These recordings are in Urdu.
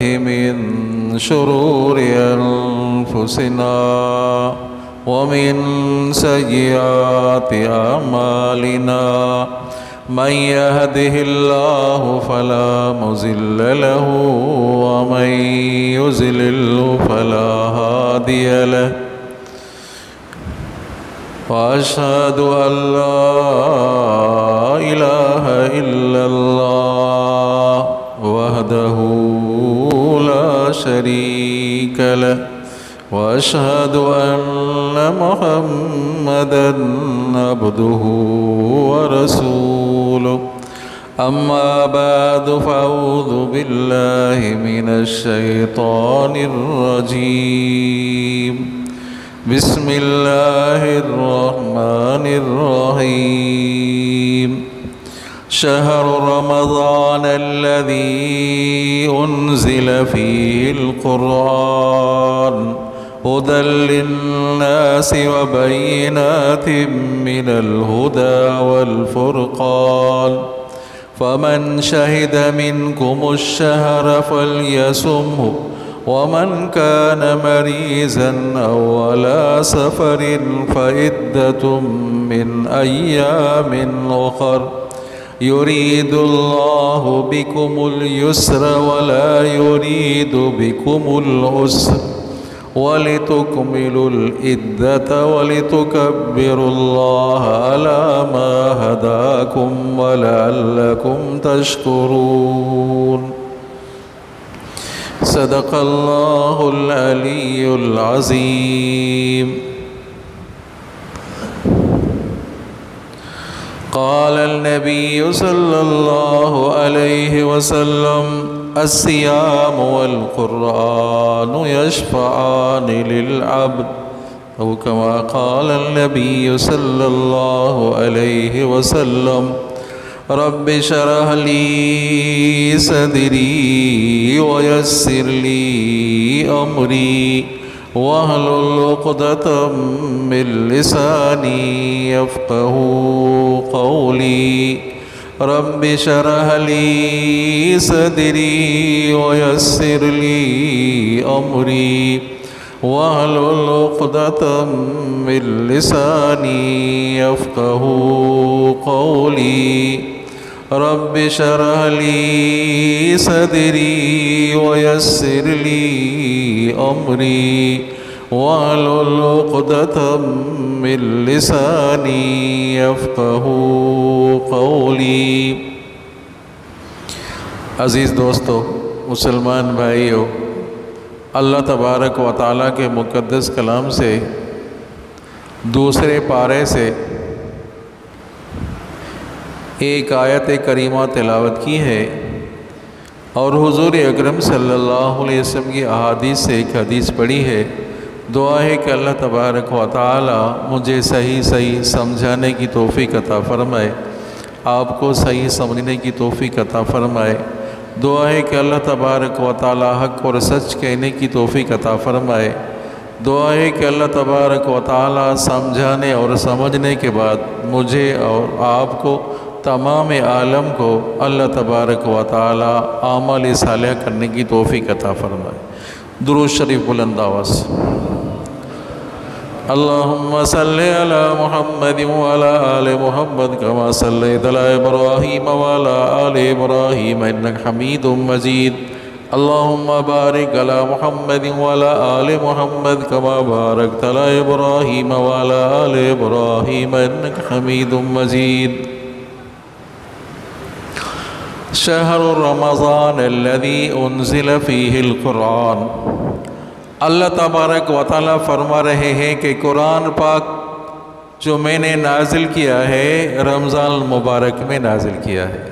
من شرور أنفسنا ومن سيئات أعمالنا من يهده الله فلا مضل له ومن يضلل فلا هادي له وأشهد أن لا إله إلا الله وحده لا شريك له وأشهد أن محمدًا عبده ورسوله أما بعد فأعوذ بالله من الشيطان الرجيم بسم الله الرحمن الرحيم شهر رمضان الذي أنزل فيه القرآن هدى للناس وبينات من الهدى والفرقان فمن شهد منكم الشهر فليصمه ومن كان مريضا أو على سفر فعدة من أيام أخر يريد الله بكم اليسر ولا يريد بكم العسر ولتكملوا العدة ولتكبروا الله على ما هداكم ولعلكم تشكرون صدق الله العلي العظيم قال النبي صلى الله عليه وسلم الصيام والقرآن يشفعان للعبد أو كما قال النبي صلى الله عليه وسلم رب اشرح لي صدري ويسر لي أمري واحلل عقدة من لساني يفقهوا قولي رب اشرح لي صدري ويسر لي أمري واحلل عقدة من لساني يفقهوا قولي رب اشرح لي صدري ويسر لي أمري واحلل عقدة من لساني يفقهوا قولي عزیز دوستو، مسلمان بھائیو، اللہ تبارک و تعالیٰ کے مقدس کلام سے دوسرے پارے سے ایک آیت کریمہ تلاوت کی ہے اور حضور اکرم صلی اللہ علیہ وسلم کی احادیث سے ایک حدیث پڑھی ہے۔ دعا ہے کہ اللہ تبارک و تعالیٰ مجھے صحیح سمجھانے کی توفیق عطا فرمائے، آپ کو صحیح سمجھنے کی توفیق عطا فرمائے۔ دعا ہے کہ اللہ تبارک و تعالیٰ حق اور سچ کہنے کی توفیق عطا فرمائے۔ دعا ہے کہ اللہ تبارک و تعالیٰ سمجھانے اور سمجھنے کے بعد مجھے اور آپ کو، تمام عالم کو اللہ تبارک و تعالیٰ اعمال صالحہ کرنے کی توفیق عطا فرمائے۔ درود شریف بلند آواز۔ اللہم صلی علی محمد وعلی آل محمد کما صلیت علی ابراہیم وعلی آل ابراہیم انک حمید مجید۔ اللہم بارک علی محمد وعلی آل محمد کما بارکت علی ابراہیم وعلی آل ابراہیم انک حمید مجید۔ شہر رمضان الذی انزل فیہ القرآن۔ اللہ تبارک و تعالیٰ فرما رہے ہیں کہ قرآن پاک جو میں نے نازل کیا ہے رمضان المبارک میں نازل کیا ہے۔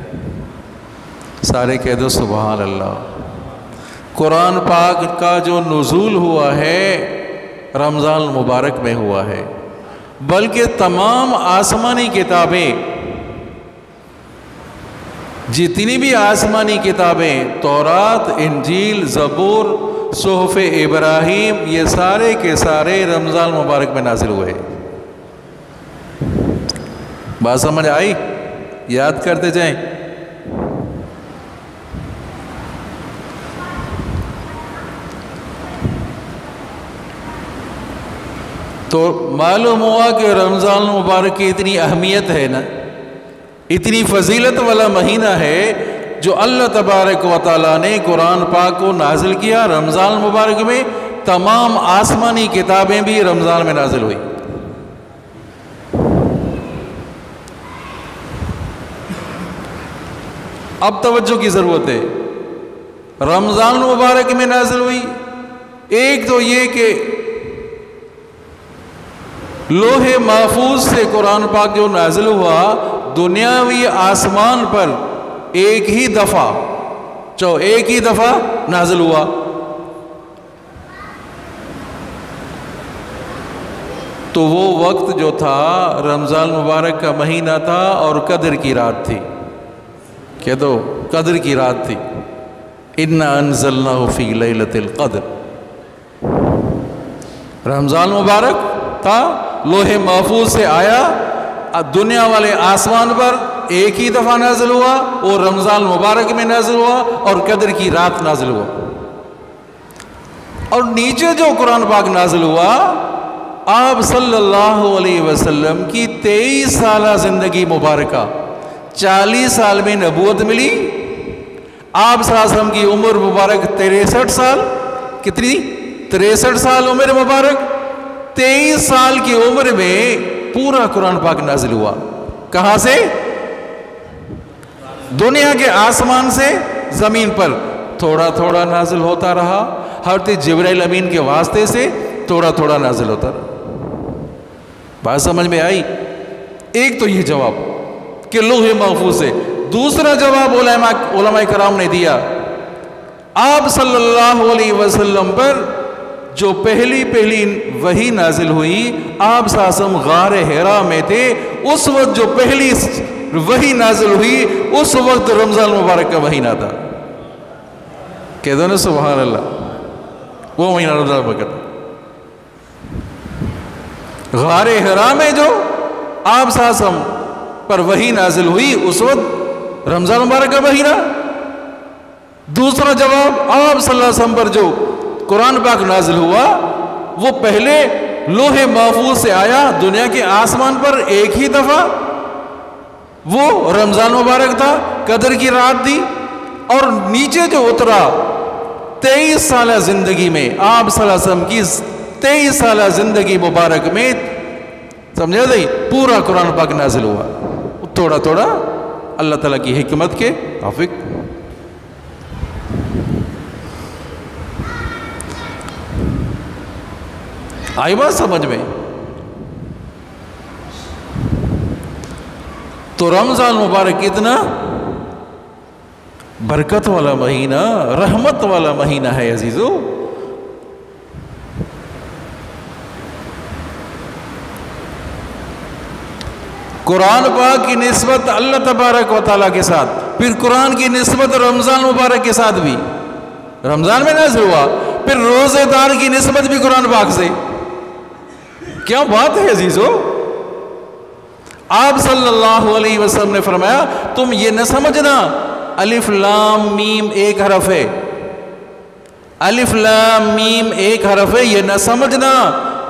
سارے کہہ دو سبحان اللہ۔ قرآن پاک کا جو نزول ہوا ہے رمضان المبارک میں ہوا ہے، بلکہ تمام آسمانی کتابیں، جتنی بھی آسمانی کتابیں، تورات، انجیل، زبور، صحف ابراہیم، یہ سارے کے سارے رمضان مبارک میں نازل ہوئے۔ بات سمجھ آئی؟ یاد کرتے جائیں۔ تو معلوم ہوا کہ رمضان المبارک کی اتنی اہمیت ہے نا، اتنی فضیلت والا مہینہ ہے، جو اللہ تبارک و تعالیٰ نے قرآن پاک کو نازل کیا رمضان المبارک میں، تمام آسمانی کتابیں بھی رمضان میں نازل ہوئی۔ اب توجہ کی ضرورت ہے، رمضان المبارک میں نازل ہوئی۔ ایک تو یہ کہ لوح محفوظ سے قرآن پاک جو نازل ہوا، دنیاوی آسمان پر ایک ہی دفعہ نازل ہوا۔ تو وہ وقت جو تھا رمضان مبارک کا مہینہ تھا اور قدر کی رات تھی، کہہ دو قدر کی رات تھی۔ اِنَّا أَنزَلْنَاهُ فِي لَيْلَةِ الْقَدْرِ، رمضان مبارک تھا، لوح محفوظ سے آیا، دنیا والے آسمان پر ایک ہی دفعہ نازل ہوا، اور رمضان مبارک میں نازل ہوا، اور قدر کی رات نازل ہوا۔ اور نیچے جو قرآن پاک نازل ہوا، آپ صلی اللہ علیہ وسلم کی 23 سالہ زندگی مبارکہ، 40 سال میں نبوت ملی، آپ صلی اللہ علیہ وسلم کی عمر مبارک 63 سال، کتنی؟ 63 سال عمر مبارک، 23 سال کی عمر میں پورا قرآن پاک نازل ہوا۔ کہاں سے؟ دنیا کے آسمان سے زمین پر تھوڑا تھوڑا نازل ہوتا رہا، حضرت جبرائیل امین کے واسطے سے تھوڑا تھوڑا نازل ہوتا رہا۔ بات سمجھ میں آئی؟ ایک تو یہ جواب کہ لوح محفوظ سے۔ دوسرا جواب علماء کرام نے دیا، آپ صلی اللہ علیہ وسلم پر جو پہلی وحی نازل ہوئی، آپ صلی اللہ علیہ وسلم غار حرا میں تھے، اس وقت جو پہلی وحی نازل ہوئی، اس وقت رمضان مبارک کا مہینہ تھا۔ کہہ دو نا سبحان اللہ، وہ مہینہ رمضان مبارک تھا۔ غار حرا میں جو آپ صلی اللہ علیہ وسلم پر وحی نازل ہوئی، اس وقت رمضان مبارک کا مہینہ۔ دوسرا جواب، آپ صلی اللہ علیہ وسلم پر جو قرآن پاک نازل ہوا، وہ پہلے لوح محفوظ سے آیا، دنیا کے آسمان پر ایک ہی دفعہ، وہ رمضان مبارک تھا، قدر کی رات تھی، اور نیچے جو اترا 23 سالہ زندگی میں، آپ صلی اللہ علیہ وسلم کی 23 سالہ زندگی مبارک میں، سمجھا دیں، پورا قرآن پاک نازل ہوا، تھوڑا تھوڑا اللہ تعالیٰ کی حکمت کے موافق۔ آئی بات سمجھ میں؟ تو رمضان مبارک اتنا برکت والا مہینہ، رحمت والا مہینہ ہے عزیزو۔ قرآن پاک کی نسبت اللہ تبارک و تعالیٰ کے ساتھ، پھر قرآن کی نسبت رمضان مبارک کے ساتھ بھی، رمضان میں نازل ہوا، پھر روزے دار کی نسبت بھی قرآن پاک سے۔ کیا بات ہے عزیزو! آپ صلی اللہ علیہ وسلم نے فرمایا، تم یہ نہ سمجھنا الف لام میم ایک حرف ہے، الف لام میم ایک حرف ہے، یہ نہ سمجھنا،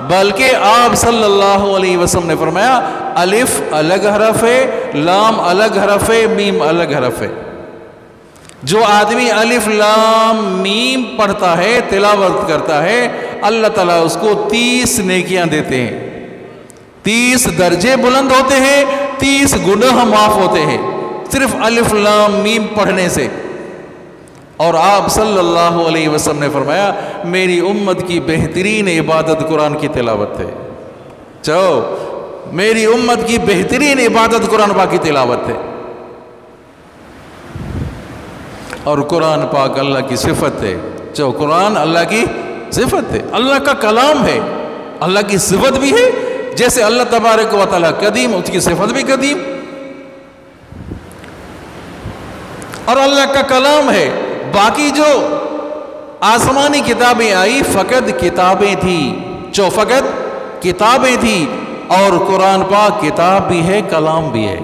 بلکہ آپ صلی اللہ علیہ وسلم نے فرمایا الف الگ حرف ہے، لام الگ حرف ہے، میم الگ حرف ہے۔ جو آدمی الف لام میم پڑھتا ہے، تلاوت کرتا ہے، اللہ تعالیٰ اس کو 30 نیکیاں دیتے ہیں، 30 درجے بلند ہوتے ہیں، 30 گناہ معاف ہوتے ہیں، صرف الف لام میم پڑھنے سے۔ اور آپ صلی اللہ علیہ وسلم نے فرمایا، میری امت کی بہترین عبادت قرآن کی تلاوت ہے۔ میری امت کی بہترین عبادت قرآن پاک کی تلاوت ہے۔ اور قرآن پاک اللہ کی صفت ہے، قرآن اللہ کی صفت ہے، اللہ کا کلام ہے، اللہ کی صفت بھی ہے، جیسے اللہ تبارک و تعالیٰ قدیم، اس کی صفت بھی قدیم، اور اللہ کا کلام ہے۔ باقی جو آسمانی کتابیں آئی فقط کتابیں تھیں، فقط کتابیں تھیں، اور قرآن پاک کتاب بھی ہے، کلام بھی ہے،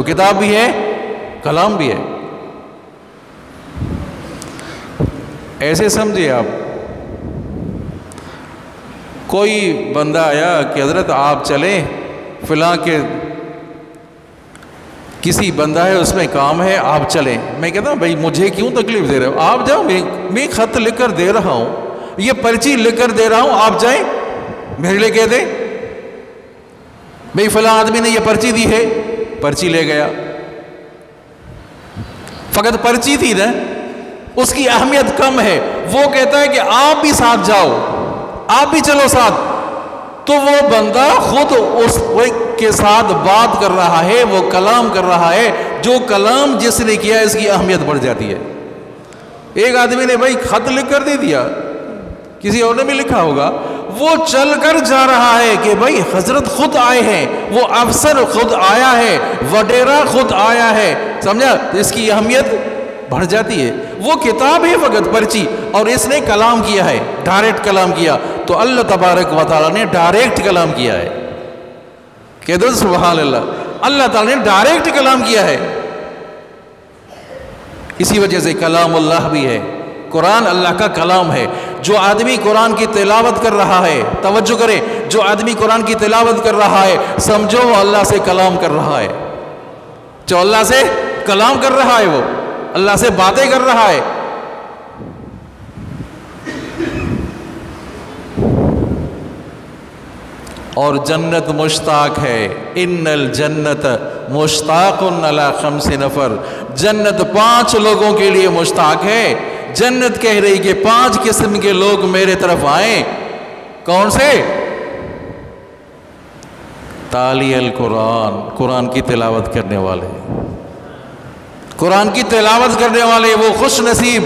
کتاب بھی ہے، کلام بھی ہے۔ ایسے سمجھے آپ، کوئی بندہ آیا کہ حضرت آپ چلیں فلاں کے کسی بندہ ہے اس میں کام ہے آپ چلیں. میں کہتا ہوں بھائی مجھے کیوں تکلیف دے رہے ہو, آپ جاؤ, میں خط لکھ کر دے رہا ہوں, یہ پرچی لکھ کر دے رہا ہوں, آپ جائیں میرے لیے کہہ دیں بھئی فلاں آدمی نے یہ پرچی دی ہے, پرچی لے گیا, فقط پرچی تھی نا, اس کی اہمیت کم ہے. وہ کہتا ہے کہ آپ بھی ساتھ جاؤ, آپ بھی چلو ساتھ, تو وہ بندہ خود اس کے ساتھ بات کر رہا ہے, وہ کلام کر رہا ہے, جو کلام جس نے کیا اس کی اہمیت بڑھ جاتی ہے. ایک آدمی نے بھائی خط لکھ کر دے دیا, کسی اور نے بھی لکھا ہوگا, وہ چل کر جا رہا ہے کہ بھائی حضرت خود آئے ہیں, وہ افسر خود آیا ہے, وڈیرا خود آیا ہے, سمجھا, اس کی اہمیت بڑھ جاتی ہے. وہ کتاب ہے فقط پرچی, اور اس نے کلام کیا ہے, ڈائریکٹ کلام کیا. تو اللہ تبارک و تعالیٰ نے ڈائریکٹ کلام کیا ہے. کہہ دو سبحان اللہ, اللہ تعالیٰ نے ڈائریکٹ کلام کیا ہے. اسی وجہ سے کلام اللہ بھی ہے, قرآن اللہ کا کلام ہے. جو آدمی قرآن کی تلاوت کر رہا ہے, توجہ کرے, جو آدمی قرآن کی تلاوت کر رہا ہے سمجھو وہ اللہ سے کلام کر رہا ہے. جو اللہ سے کلام کر رہا ہے, وہ اللہ سے باتیں کر رہا ہے. اور جنت مشتاق ہے, ان الجنت مشتاق علی 5 نفر, جنت 5 لوگوں کے لیے مشتاق ہے. جنت کہہ رہی کہ 5 قسم کے لوگ میرے طرف آئیں. کون سے؟ تالی القرآن, قرآن کی تلاوت کرنے والے, قرآن کی تلاوت کرنے والے, وہ خوش نصیب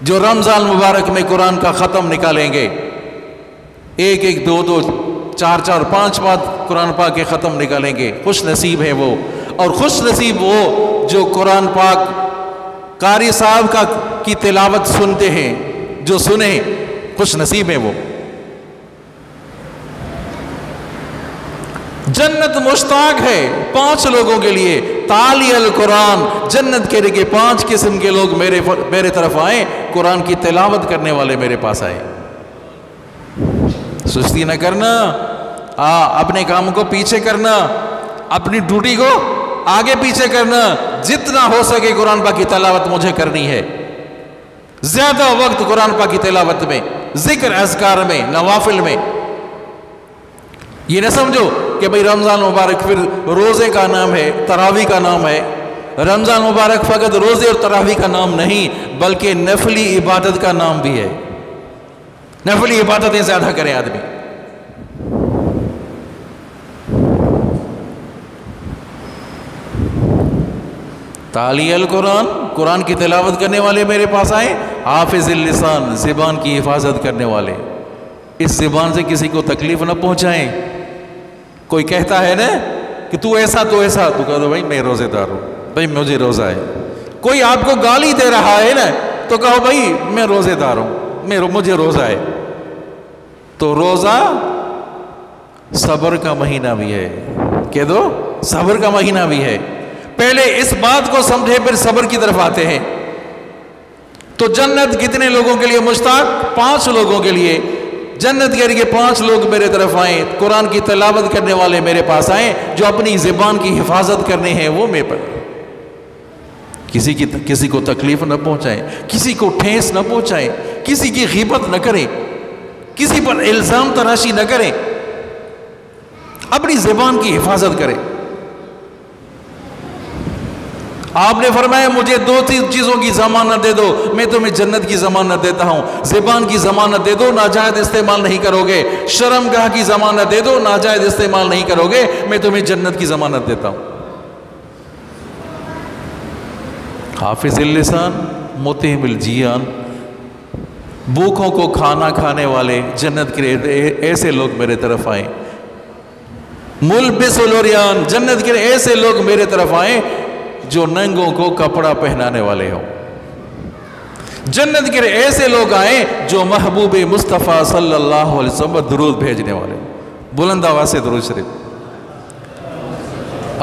جو رمضان مبارک میں قرآن کا ختم نکالیں گے. 1-1, 2-2, 4-4, 5-5 قرآن پاک کے ختم نکالیں گے. خوش نصیب ہے وہ. اور خوش نصیب وہ جو قرآن پاک قاری صاحب کی تلاوت سنتے ہیں, جو سنیں, خوش نصیب ہے وہ. جنت مشتاق ہے 5 لوگوں کے لیے, تالی القرآن, جنت کے لیے 5 قسم کے لوگ میرے طرف آئیں, قرآن کی تلاوت کرنے والے میرے پاس آئے. سستی نہ کرنا, اپنے کام کو پیچھے کرنا, اپنی ڈیوٹی کو آگے پیچھے کرنا. جتنا ہو سکے قرآن پاک کی تلاوت مجھے کرنی ہے. زیادہ وقت قرآن پاک کی تلاوت میں, ذکر اذکار میں, نوافل میں. یہ نہ سمجھو کہ بھئی رمضان مبارک پھر روزے کا نام ہے, تراویح کا نام ہے. رمضان مبارک فقط روزے اور تراویح کا نام نہیں, بلکہ نفلی عبادت کا نام بھی ہے. نفلی عبادتیں زیادہ کرے آدمی. تالی القرآن, قرآن کی تلاوت کرنے والے میرے پاس آئیں. حافظ اللسان, زبان کی حفاظت کرنے والے, اس زبان سے کسی کو تکلیف نہ پہنچائیں. کوئی کہتا ہے نا کہ تو ایسا, تو کہہ دو بھائی میں روزے دار ہوں, بھائی مجھے روزہ ہے. کوئی آپ کو گالی دے رہا ہے نا, تو کہو بھائی میں روزے دار ہوں, مجھے روزہ ہے. تو روزہ صبر کا مہینہ بھی ہے. کہہ دو صبر کا مہینہ بھی ہے. پہلے اس بات کو سمجھے پھر صبر کی طرف آتے ہیں. تو جنت کتنے لوگوں کے لیے مشتاق؟ 5 لوگوں کے لیے. جنت کے لیے 5 لوگ میرے طرف آئیں, قرآن کی تلاوت کرنے والے میرے پاس آئیں, جو اپنی زبان کی حفاظت کرنے ہیں وہ میں پر. کسی کو تکلیف نہ پہنچائیں, کسی کو ٹھیس نہ پہنچائیں, کسی کی غیبت نہ کریں, کسی پر الزام تراشی نہ کریں, اپنی زبان کی حفاظت کریں. آپ نے فرمایا مجھے 2-3 چیزوں کی ضمانت دے دو, میں تمہیں جنت کی ضمانت دیتا ہوں. زبان کی ضمانت دے دو, ناجائز استعمال نہیں کرو گے. شرمگاہ کی ضمانت دے دو, ناجائز استعمال نہیں کرو گے, میں تمہیں جنت کی ضمانت دیتا ہوں. حافظ اللسان, مطعم الجیان, بھوکوں کو کھانا کھانے والے, جنت کے ایسے لوگ میرے طرف آئیں. ملبس العریان, جنت کے ایسے لوگ میرے طرف آئیں جو ننگوں کو کپڑا پہنانے والے ہوں. جنت کے ایسے لوگ آئیں جو محبوب مصطفیٰ صلی اللہ علیہ وسلم درود بھیجنے والے. بلند آواز سے درود شریف.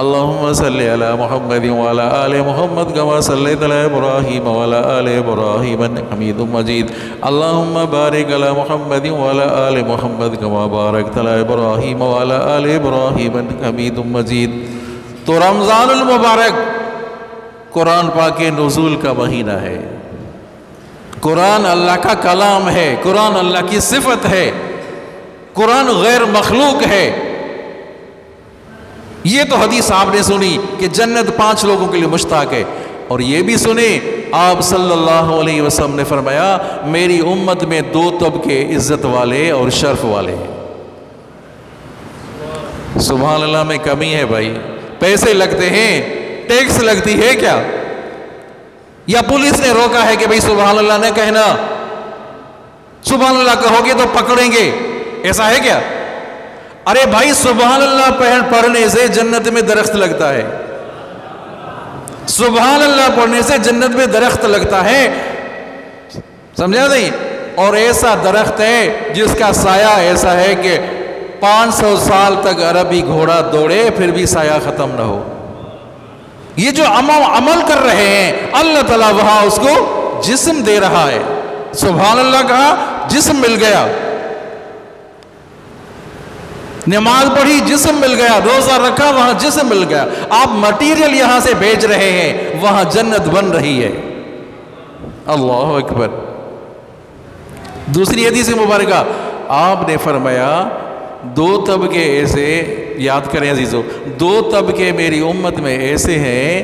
اللہم صلی علی محمد وعلی آل محمد کما صلیت علی ابراہیم وعلی آل ابراہیم انک حمید مجید اللہم بارک علی محمد وعلی آل محمد کما بارکت علی ابراہیم وعلی آل ابراہیم انک حمید مجید۔ تو رمضان المبارک قرآن پاک کے نزول کا مہینہ ہے، قرآن اللہ کا کلام ہے، قرآن اللہ کی صفت ہے، قرآن غیر مخلوق ہے۔ یہ تو حدیث آپ نے سنی کہ جنت 5 لوگوں کے لیے مشتاق ہے، اور یہ بھی سنے آپ صلی اللہ علیہ وسلم نے فرمایا میری امت میں 2 طبقے عزت والے اور شرف والے ہیں۔ سبحان اللہ میں کمی ہے بھائی، پیسے لگتے ہیں، ٹیکس لگتی ہے کیا؟ یا پولیس نے روکا ہے کہ بھائی سبحان اللہ نہ کہنا، سبحان اللہ کہو گے تو پکڑیں گے، ایسا ہے کیا؟ ارے بھائی سبحان اللہ پڑھنے سے جنت میں درخت لگتا ہے، سبحان اللہ پڑھنے سے جنت میں درخت لگتا ہے، سمجھا نہیں؟ اور ایسا درخت ہے جس کا سایہ ایسا ہے کہ 500 سال تک عربی گھوڑا دوڑے پھر بھی سایہ ختم نہ ہو۔ یہ جو عمل کر رہے ہیں اللہ تعالیٰ وہاں اس کو جسم دے رہا ہے۔ سبحان اللہ کہا جسم مل گیا، نماز پڑھی جسم مل گیا، روزہ رکھا وہاں جسم مل گیا۔ آپ مٹیریل یہاں سے بھیج رہے ہیں، وہاں جنت بن رہی ہے۔ اللہ اکبر۔ دوسری حدیث مبارکہ آپ نے فرمایا 2 طبقے ایسے، یاد کریں عزیزو، 2 طبقے میری امت میں ایسے ہیں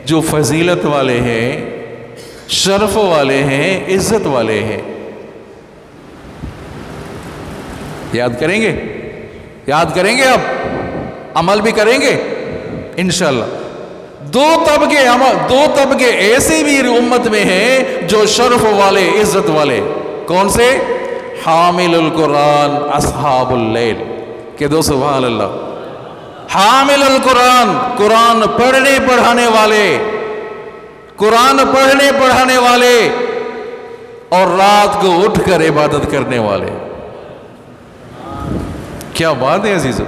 جو فضیلت والے ہیں، شرف والے ہیں، عزت والے ہیں۔ یاد کریں گے؟ یاد کریں گے؟ اب عمل بھی کریں گے انشاءاللہ۔ 2 طبقے ایسے میری امت میں ہیں جو شرف والے، عزت والے۔ کون سے؟ حامل القرآن اصحاب اللیل، کہ دو سبحان اللہ۔ حامل القرآن، قرآن پڑھنے پڑھانے والے، قرآن پڑھنے پڑھانے والے، اور رات کو اٹھ کر عبادت کرنے والے۔ کیا بات ہے عزیزو،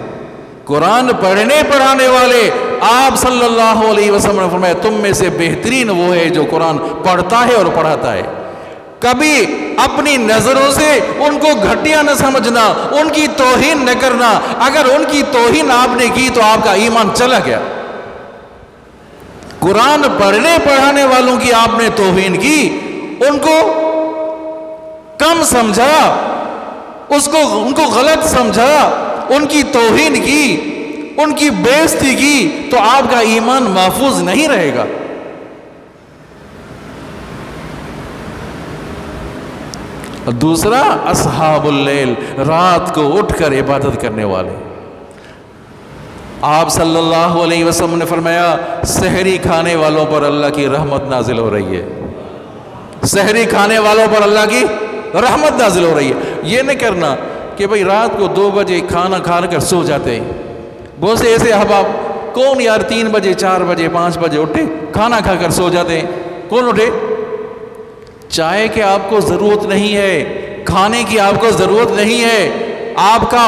قرآن پڑھنے پڑھانے والے۔ آپ صلی اللہ علیہ وسلم نے فرمایا تم میں سے بہترین وہ ہے جو قرآن پڑھتا ہے اور پڑھاتا ہے۔ کبھی اپنی نظروں سے ان کو گھٹیا نہ سمجھنا، ان کی توہین نہ کرنا۔ اگر ان کی توہین آپ نے کی تو آپ کا ایمان چلا گیا۔ قرآن پڑھنے پڑھانے والوں کی آپ نے توہین کی، ان کو کم سمجھا، ان کو غلط سمجھا، ان کی توہین کی، ان کی بے عزتی کی، تو آپ کا ایمان محفوظ نہیں رہے گا۔ دوسرا اصحاب اللیل، رات کو اٹھ کر عبادت کرنے والے۔ آپ صلی اللہ علیہ وسلم نے فرمایا سحری کھانے والوں پر اللہ کی رحمت نازل ہو رہی ہے، سحری کھانے والوں پر اللہ کی رحمت نازل ہو رہی ہے۔ یہ نہیں کرنا کہ بھئی رات کو 2 بجے کھانا کھا کر سو جاتے ہیں۔ بہت سے ایسے احباب، کون یار 3 بجے 4 بجے 5 بجے اٹھے کھانا کھا کر سو جاتے ہیں؟ کون اٹھے؟ چائے کی آپ کو ضرورت نہیں ہے، کھانے کی آپ کو ضرورت نہیں ہے، آپ کا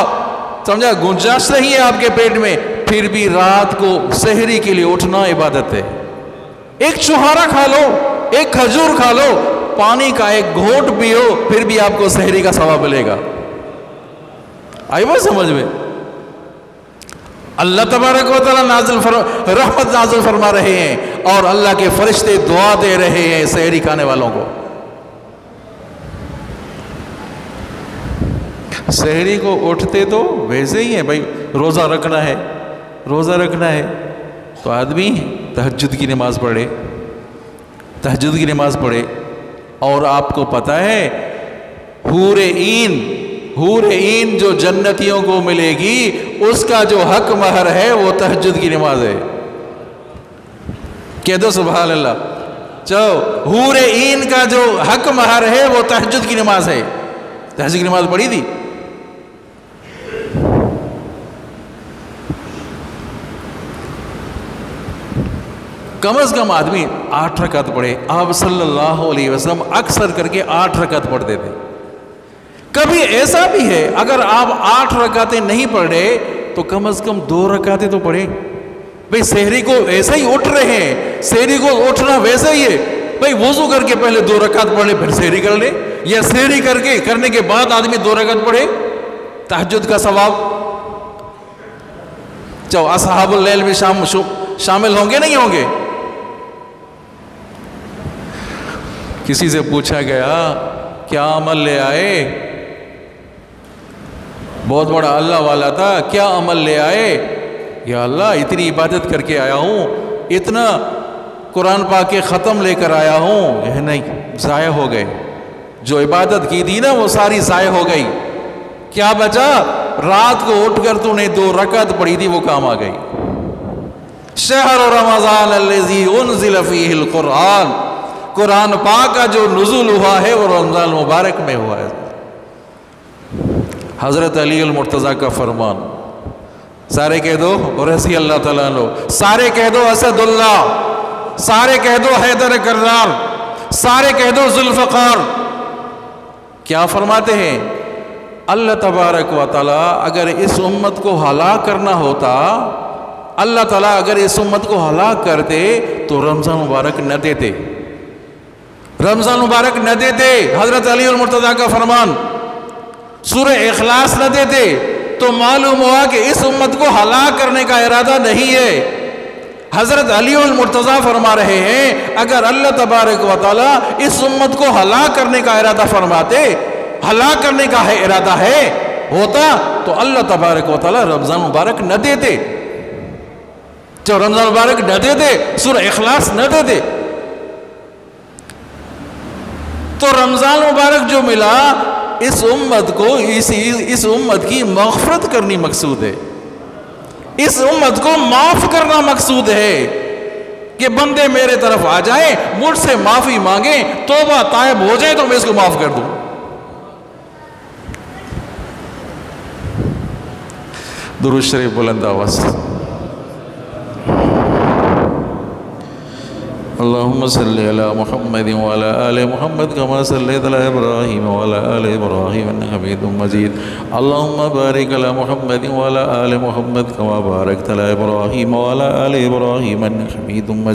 سمجھا گنجائش نہیں ہے آپ کے پیٹ میں، پھر بھی رات کو سحری کے لیے اٹھنا عبادت ہے۔ ایک چھہارا کھا لو، ایک کھجور کھا لو، پانی کا ایک گھونٹ پیو، پھر بھی آپ کو سحری کا ثواب ملے گا۔ آئی بات سمجھ میں؟ اللہ تبارک و تعالیٰ رحمت نازل فرما رہے ہیں، اور اللہ کے فرشتے دعا دے رہے ہیں سحری کھانے والوں کو۔ سحری کو اٹھتے تو ویسے ہی ہیں بھائی، روزہ رکھنا ہے، روزہ رکھنا ہے تو آدمی تہجد کی نماز پڑھے، تہجد کی نماز پڑھے۔ اور آپ کو پتہ ہے حور عین جو جنتیوں کو ملے گی، اس کا جو حق مہر ہے وہ تہجد کی نماز ہے۔ کہہ دو سبحان اللہ۔ چلو، حور عین کا جو حق مہر ہے وہ تہجد کی نماز ہے۔ تہجد کی نماز پڑھی تھی؟ کم از کم آدمی 8 رکعت پڑھے۔ آپ صلی اللہ علیہ وسلم اکثر کر کے 8 رکعت پڑھتے تھے۔ کبھی ایسا بھی ہے اگر آپ 8 رکعتیں نہیں پڑھ رہے تو کم از کم 2 رکعتیں تو پڑھیں۔ بھئی سحری کو ایسا ہی اٹھ رہے ہیں، سحری کو اٹھنا ویسا ہی ہے، بھئی وضو کر کے پہلے 2 رکعت پڑھ لے پھر سحری کر لے، یا سحری کرنے کے بعد آدمی 2 رکعت پڑھے تہجد کا ثواب۔ چاہو اصحاب اللیل بھی شامل ہوں گے نہیں ہوں گے؟ کسی سے پوچھا گیا کیا عمل لے آئے؟ بہت بڑا اللہ والا تھا، کیا عمل لے آئے؟ یا اللہ اتنی عبادت کر کے آیا ہوں، اتنا قرآن پاک کے ختم لے کر آیا ہوں، یہ نہیں، ضائع ہو گئے، جو عبادت کی تھی نا وہ ساری ضائع ہو گئی، کیا بچا؟ رات کو اٹھ کر تو نے 2 رکعت پڑھی تھی وہ کام آ گئی۔ شہر رمضان الذی انزل فیہ القرآن، قرآن پاک کا جو نزول ہوا ہے وہ رمضان مبارک میں ہوا ہے۔ حضرت علی المرتضیٰ کا فرمان، سارے کہہ دو رضی اللہ تعالیٰ عنہ، سارے کہہ دو اسد اللہ، سارے کہہ دو حیدر کرار، سارے کہہ دو ذوالفقار۔ کیا فرماتے ہیں؟ اللہ تبارک و تعالیٰ اگر اس امت کو ہلاک کرنا ہوتا، اللہ تعالیٰ اگر اس امت کو ہلاک کرتے تو رمضان مبارک نہ دیتے، رمضان مبارک نہ دیتے، حضرت علی المرتضیٰ کا فرمان، سورہ اخلاص نہ دیتے، تو معلوم ہوا کہ اس امت کو ہلاک کرنے کا ارادہ نہیں ہے۔ حضرت علی المرتضیٰ فرما رہے ہیں اگر اللہ تبارک و تعالیٰ اس امت کو ہلاک کرنے کا ارادہ فرماتے، ہلاک کرنے کا ارادہ ہوتا تو اللہ تبارک و تعالیٰ رمضان مبارک نہ دیتے، جو رمضان مبارک نہ دیتے، سورہ اخلاص نہ دیتے۔ تو رمضان مبارک جو ملا اس امت کو، اس امت کی مغفرت کرنی مقصود ہے، اس امت کو معاف کرنا مقصود ہے کہ بندے میرے طرف آ جائیں، مجھ سے معافی مانگیں، توبہ تائب ہو جائیں تو میں اس کو معاف کر دوں۔ درود شریف بلند آواز۔ اللہم صلی علی محمد وعلی آل محمد کما صلیت علی ابراہیم وعلی آل ابراہیم انک حمید مجید۔ اللہم بارک علی محمد وعلی آل محمد کما بارکت علی ابراہیم وعلی آل ابراہیم انک حمید مجید۔